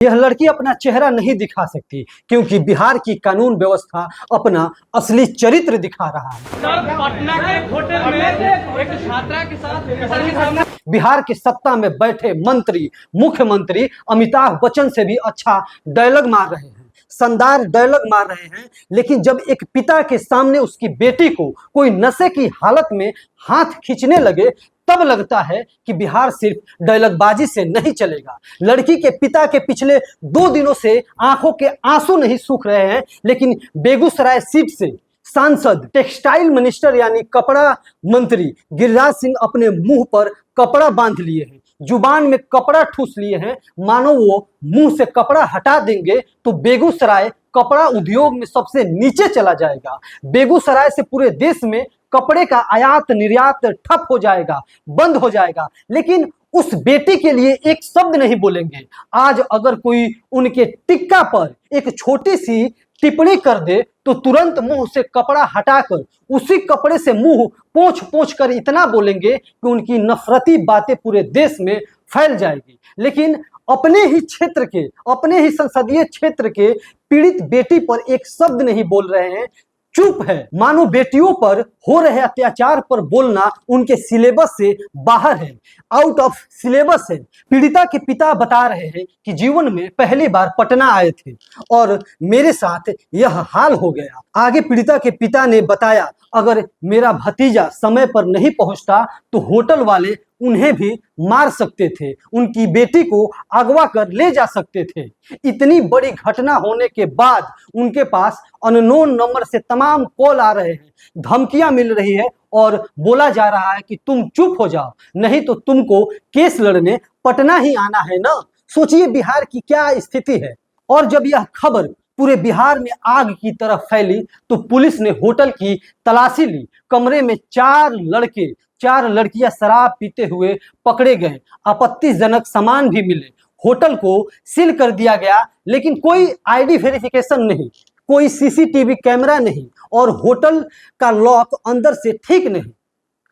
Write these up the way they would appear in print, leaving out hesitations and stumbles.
यह लड़की अपना चेहरा नहीं दिखा सकती क्योंकि बिहार की कानून व्यवस्था अपना असली चरित्र दिखा रहा है। पटना के होटल में एक छात्रा के साथ बिहार की सत्ता में बैठे मंत्री, मुख्यमंत्री अमिताभ बच्चन से भी अच्छा डायलॉग मार रहे हैं, शानदार डायलॉग मार रहे हैं। लेकिन जब एक पिता के सामने उसकी बेटी को कोई नशे की हालत में हाथ खींचने लगे, तब लगता है कि बिहार सिर्फ डायलॉगबाजी से नहीं चलेगा। लड़की के पिता के पिछले 2 दिनों से आंखों के आंसू नहीं सूख रहे हैं, लेकिन बेगूसराय सीट से सांसद, टेक्सटाइल मिनिस्टर यानी कपड़ा मंत्री गिरिराज सिंह अपने मुंह पर कपड़ा बांध लिए हैं, जुबान में कपड़ा ठूस लिए हैं। मानो वो मुंह से कपड़ा हटा देंगे तो बेगूसराय कपड़ा उद्योग में सबसे नीचे चला जाएगा। बेगूसराय से पूरे देश में कपड़े का आयात निर्यात ठप हो जाएगा, बंद हो जाएगा। लेकिन उस बेटी के लिए एक शब्द नहीं बोलेंगे। आज अगर कोई उनके टिक्का पर एक छोटी सी टिप्पणी कर दे तो तुरंत मुंह से कपड़ा हटाकर उसी कपड़े से मुंह पोंछ पोंछ कर इतना बोलेंगे कि उनकी नफरती बातें पूरे देश में फैल जाएगी। लेकिन अपने ही क्षेत्र के, अपने ही संसदीय क्षेत्र के पीड़ित बेटी पर एक शब्द नहीं बोल रहे हैं, चुप है। मानो बेटियों पर हो रहे अत्याचार पर बोलना उनके सिलेबस से बाहर है, आउट ऑफ सिलेबस है। पीड़िता के पिता बता रहे हैं कि जीवन में पहली बार पटना आए थे और मेरे साथ यह हाल हो गया। आगे पीड़िता के पिता ने बताया, अगर मेरा भतीजा समय पर नहीं पहुंचता तो होटल वाले उन्हें भी मार सकते थे, उनकी बेटी को अगवा कर ले जा सकते थे। इतनी बड़ी घटना होने के बाद उनके पास अननोन नंबर से तमाम कॉल आ रहे हैं, धमकियां मिल रही है और बोला जा रहा है कि तुम चुप हो जाओ, नहीं तो तुमको केस लड़ने पटना ही आना है ना। सोचिए बिहार की क्या स्थिति है। और जब यह खबर पूरे बिहार में आग की तरह फैली तो पुलिस ने होटल की तलाशी ली। कमरे में 4 लड़कियां शराब पीते हुए पकड़े गए। आपत्तिजनक सामान भी मिले। होटल को सील कर दिया गया, लेकिन कोई आईडी वेरिफिकेशन नहीं, कोई सीसीटीवी कैमरा नहीं और होटल का लॉक अंदर से ठीक नहीं।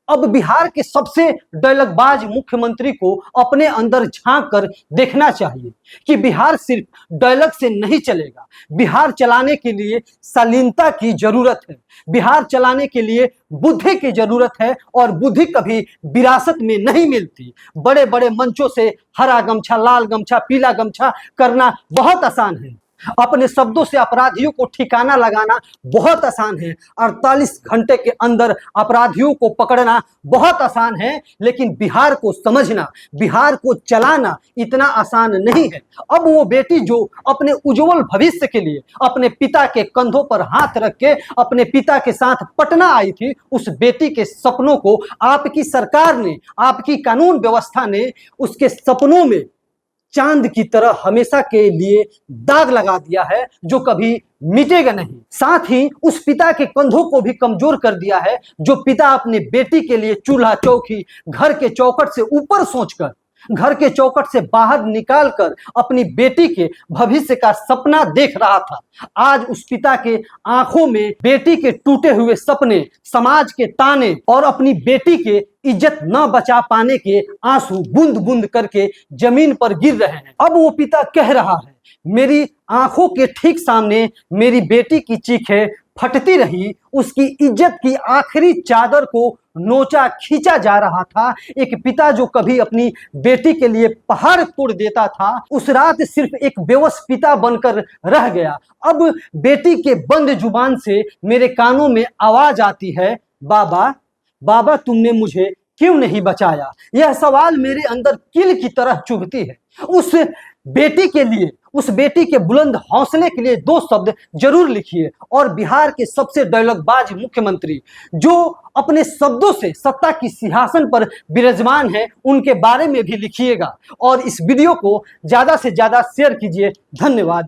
अब बिहार के सबसे डायलॉगबाज मुख्यमंत्री को अपने अंदर झांक कर देखना चाहिए कि बिहार सिर्फ डायलॉग से नहीं चलेगा। बिहार चलाने के लिए शालीनता की जरूरत है, बिहार चलाने के लिए बुद्धि की जरूरत है और बुद्धि कभी विरासत में नहीं मिलती। बड़े बड़े मंचों से हरा गमछा, लाल गमछा, पीला गमछा करना बहुत आसान है, अपने शब्दों से अपराधियों को ठिकाना लगाना बहुत आसान है, 48 घंटे के अंदर अपराधियों को पकड़ना बहुत आसान है। लेकिन बिहार को समझना, बिहार को चलाना इतना आसान नहीं है। अब वो बेटी जो अपने उज्जवल भविष्य के लिए अपने पिता के कंधों पर हाथ रख के अपने पिता के साथ पटना आई थी, उस बेटी के सपनों को आपकी सरकार ने, आपकी कानून व्यवस्था ने उसके सपनों में चांद की तरह हमेशा के लिए दाग लगा दिया है, जो कभी मिटेगा नहीं। साथ ही उस पिता के कंधों को भी कमजोर कर दिया है, जो पिता अपने बेटी के लिए चूल्हा चौकी घर के चौखट से ऊपर सोचकर, घर के चौखट से बाहर निकालकर अपनी बेटी के भविष्य का सपना देख रहा था। आज उस पिता के आंखों में बेटी के टूटे हुए सपने, समाज के ताने और अपनी बेटी के इज्जत न बचा पाने के आंसू बूंद बूंद करके जमीन पर गिर रहे हैं। अब वो पिता कह रहा है, मेरी आंखों के ठीक सामने मेरी बेटी की चीखें फटती रही, उसकी इज्जत की आखिरी चादर को नोचा खींचा जा रहा था। एक पिता जो कभी अपनी बेटी के लिए पहाड़ तोड़ देता था, उस रात सिर्फ एक बेवश पिता बनकर रह गया। अब बेटी के बंद जुबान से मेरे कानों में आवाज आती है, बाबा बाबा तुमने मुझे क्यों नहीं बचाया। यह सवाल मेरे अंदर कील की तरह चुभती है। उस बेटी के लिए, उस बेटी के बुलंद हौसले के लिए 2 शब्द जरूर लिखिए। और बिहार के सबसे डायलॉगबाज मुख्यमंत्री जो अपने शब्दों से सत्ता की सिंहासन पर विराजमान है, उनके बारे में भी लिखिएगा। और इस वीडियो को ज्यादा से ज्यादा शेयर कीजिए। धन्यवाद।